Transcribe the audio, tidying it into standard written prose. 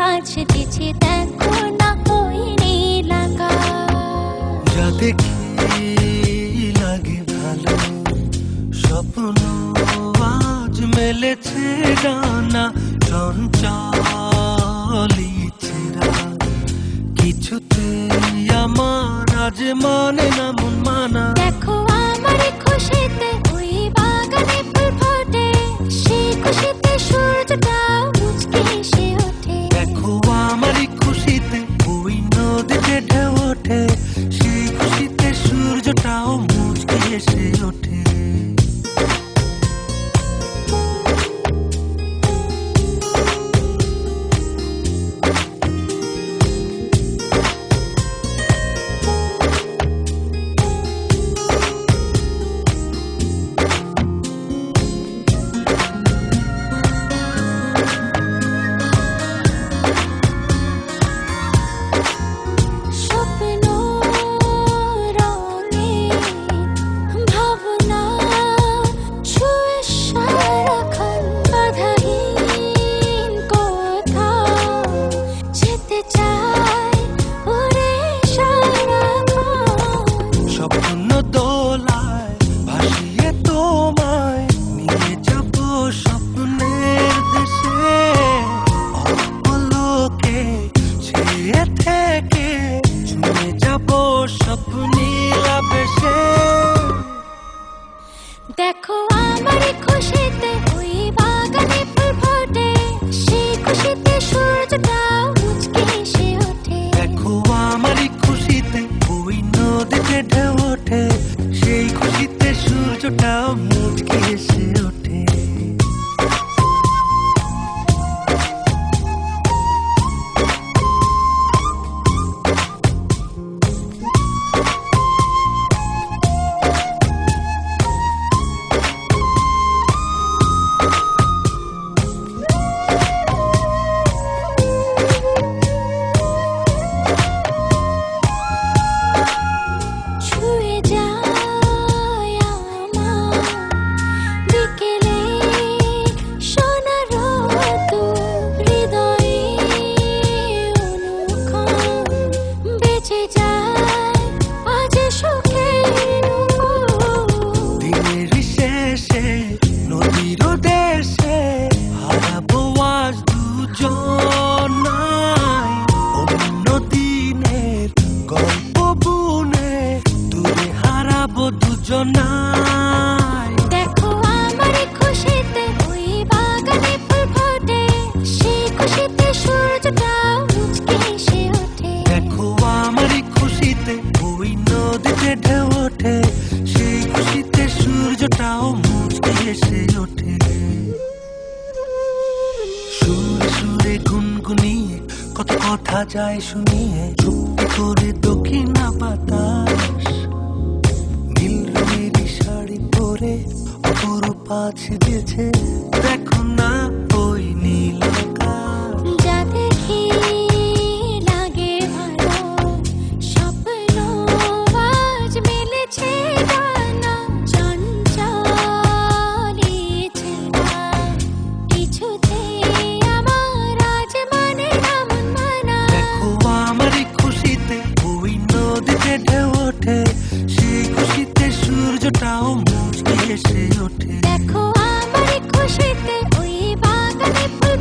আজ দিছে দেখো না ওই নীল আকাশ। যা দেখি লাগে ভালো, স্বপ্ন আজ মেলেছে ডানা, চঞ্চল ইচ্ছেরা কিছুতেই আমার আজ মানে না মন মানা। দেখো আমার খুশিতে ওই বাগানে ফুল ফোটে, সেই খুশিতে সূর্যটা মুচকি এসে ওঠে। দেখো আমার খুশিতে ওই নদীতে ঢেউ ওঠে, সেই খুশিতে সূর্যটাও মুচকি এসে ওঠে। দেখো আমার খুশিতে ওই বাগানে ফুল ফোটে, সেই খুশিতে সূর্যটা মুচকি এসে ওঠে। দেখো আমার খুশিতে ওই নদীতে ঢেউ ওঠে, সেই খুশিতে সূর্যটাও মুচকি এসে ওঠে। দেখো আমার খুশিতে ওই বাগানে ফুল ফোটে, সেই খুশিতে সূর্যটা মুচকি এসে ওঠে। দেখো আমার খুশিতে ওই নদীতে ঢেউ ওঠে, সেই খুশিতে সূর্যটাও মুচকি এসে ওঠে। সুরে সুরে গুনগুনিয়ে কত কথা যায় শুনিয়ে, চুপটি করে দক্ষিণা বাতাস নীল রঙের শাড়ি পরে অপরূপ দিয়েছে। দেখো না ওই নীল আকাশ, যা দেখি লাগে ভালো, স্বপ্ন আজ মেলেছে ডানা, চঞ্চল ইচ্ছেরা কিছুতেই আমার আজ মানে না মন মানা। দেখো আমার খুশিতে ওই নদীতে ঢেউ ওঠে, সেই খুশিতে সূর্যটাও মুচকি এসে ওঠে। দেখো আমার খুশিতে ওই বাগানে ফুল